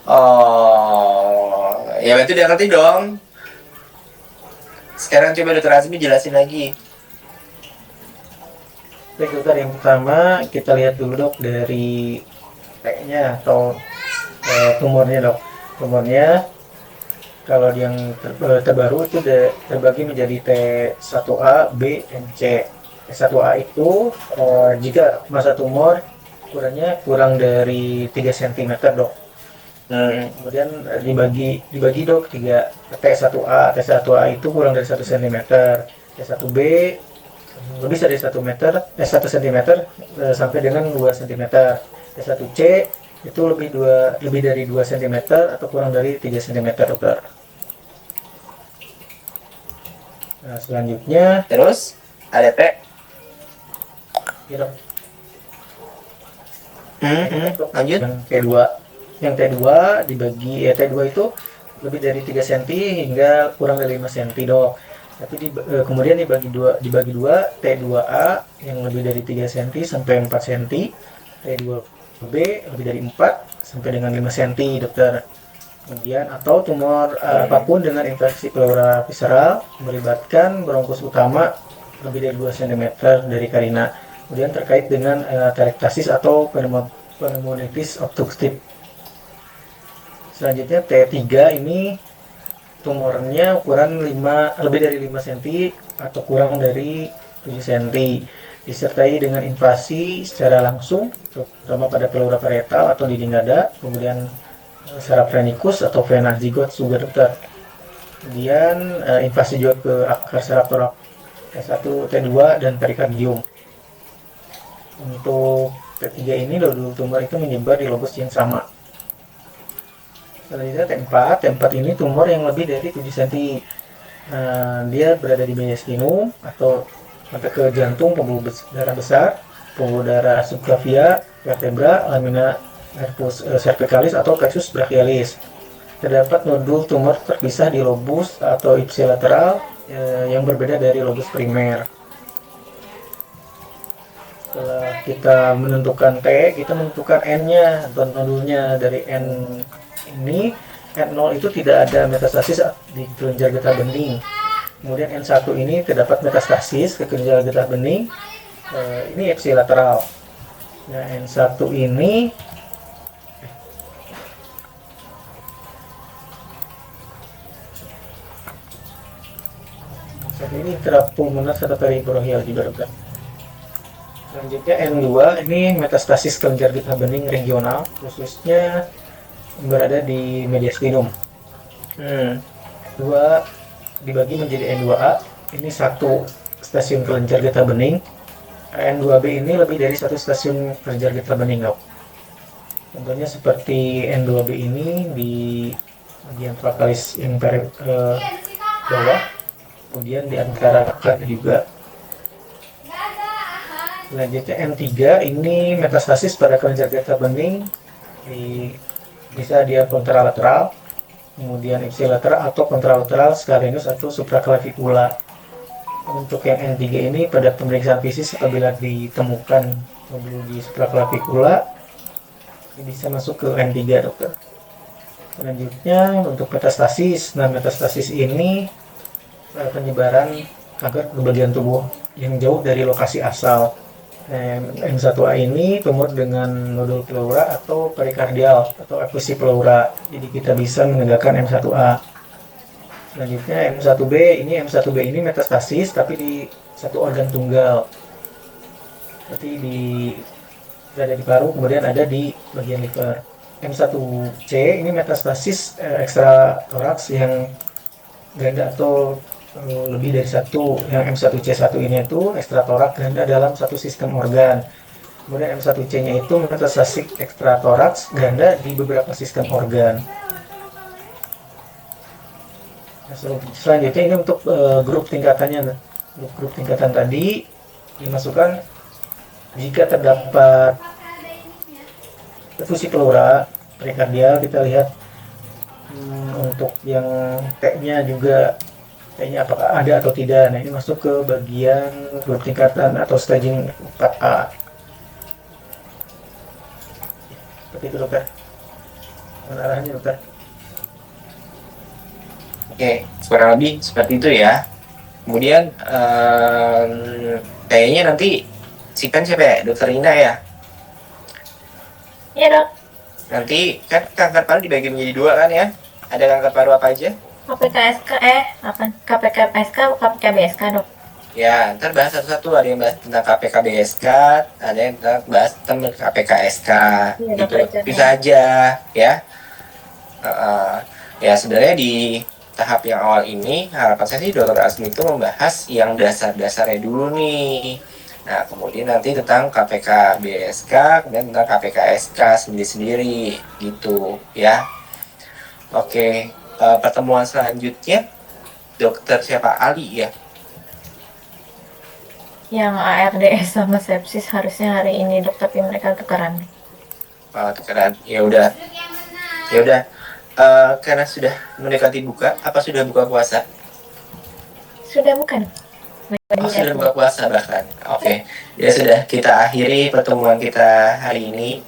Oh, ya berarti udah ngerti dong. Sekarang coba Dokter Azmi jelasin lagi. Baik dokter, yang pertama kita lihat dulu dok dari T-nya atau tumornya dok. Tumornya kalau yang terbaru itu terbagi menjadi T1A, B, dan C. T1A itu jika masa tumor ukurannya kurang dari 3 cm dok. Kemudian dibagi dok 3 T1A. T1A itu kurang dari 1 cm. T1B lebih dari 1 meter, 1 cm sampai dengan 2 cm. T1C itu lebih dari 2 cm atau kurang dari 3 cm dokter. Nah, selanjutnya Terus ada T. ya dok, Lanjut. yang T2 dibagi T2 itu lebih dari 3 cm hingga kurang dari 5 cm dok. Tapi kemudian dibagi dua T2A yang lebih dari 3 cm sampai 4 cm, T2B lebih dari 4 sampai dengan 5 cm dokter. Kemudian atau tumor apapun dengan infeksi pleura visceral melibatkan bronkus utama lebih dari 2 cm dari karina. Kemudian terkait dengan telektasis atau pneumonitis obstruktif. Selanjutnya T3 ini tumornya ukuran lebih dari 5 cm atau kurang dari 7 cm, disertai dengan invasi secara langsung terutama pada pleura parietal atau dinding dada, kemudian saraf phrenikus atau vena zigot juga dokter. Kemudian invasi juga ke akar saraf torak T1, T2 dan perikardium. Untuk T3 ini nodul tumor itu menyebar di lobus yang sama. Selanjutnya T4 ini tumor yang lebih dari 7 cm. Dia berada di mediastinum atau sampai ke jantung, pembuluh darah besar, pembuluh darah subclavia, vertebra, lamina nervus cervicalis atau plexus brachialis. Terdapat nodul tumor terpisah di lobus atau ipsilateral yang berbeda dari lobus primer. Setelah kita menentukan T, kita menentukan N-nya atau nodulnya. Dari N ini, N0 itu tidak ada metastasis di kelenjar getah bening. Kemudian N1 ini terdapat metastasis ke kelenjar getah bening. Ini ipsilateral. Nah, N1 ini intrapulmonar cerebrovial juga dokter. Selanjutnya N2 ini metastasis kelenjar getah bening regional, khususnya berada di mediastinum. Dua dibagi menjadi N2A, ini satu stasiun kelenjar getah bening. N2B ini lebih dari satu stasiun kelenjar getah bening dok. Contohnya seperti N2B ini di bagian trakalis yang bawah, kemudian di antara akar juga. Selanjutnya N3 ini metastasis pada kelenjar getah bening, bisa dia kontralateral, kemudian ipsilateral atau kontralateral sekaligus atau supraclavicular. Untuk yang N3 ini pada pemeriksaan fisik apabila ditemukan nodul di supraclavicular, Ini bisa masuk ke N3 dokter. Selanjutnya untuk metastasis. Nah, metastasis ini penyebaran kanker ke bagian tubuh yang jauh dari lokasi asal. M1A ini tumor dengan nodul pleura atau perikardial atau effusi pleura. Jadi kita bisa menegakkan M1A. Selanjutnya M1B ini metastasis tapi di satu organ tunggal. Berarti berada di paru, kemudian ada di bagian liver. M1C ini metastasis ekstra toraks yang ganda atau lebih dari satu. Yang M1C1 ini itu ekstra toraks ganda dalam satu sistem organ. Kemudian M1C-nya itu metastasis ekstra toraks ganda di beberapa sistem organ. Nah, selanjutnya ini untuk grup tingkatannya. Untuk grup tingkatan tadi dimasukkan jika terdapat effusi pleura perikardial. Kita lihat untuk yang T-nya juga, T-nya apakah ada atau tidak. Nah, ini masuk ke bagian grup tingkatan atau staging 4A. Seperti itu dokter. Mana arahnya dokter? Oke, kurang lebih seperti itu ya. Kemudian kayaknya nanti siapa ya? Dokter Ina ya? Iya dok. Nanti kan kanker paru dibagi menjadi dua kan ya? Ada kanker paru apa aja? KPKSK KPKSK KPKBSK dok. Ya, ntar bahas satu-satu. Ada yang bahas tentang KPKBSK, ada yang bahas tentang KPKSK. Iya, Gitu. dokter. Bisa aja ya. Ya sebenarnya di tahap yang awal ini harapan saya sih Dokter Azmi itu membahas yang dasar-dasarnya dulu nih. Nah, kemudian nanti tentang KPK BSK, kemudian tentang KPK SK sendiri-sendiri gitu ya. Oke, pertemuan selanjutnya dokter siapa? Ali ya? Yang ARDS sama sepsis harusnya hari ini dok, tapi mereka tukeran. Tukeran. Ya udah. Karena sudah mendekati buka, apa sudah buka puasa? Sudah bukan? Oh, sudah buka puasa bahkan. Oke. Ya sudah, kita akhiri pertemuan kita hari ini.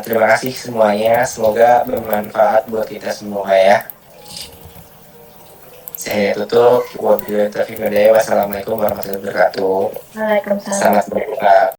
Terima kasih semuanya. Semoga bermanfaat buat kita semua ya. Saya tutup. Wassalamualaikum warahmatullahi wabarakatuh. Waalaikumsalam. Selamat berbuka.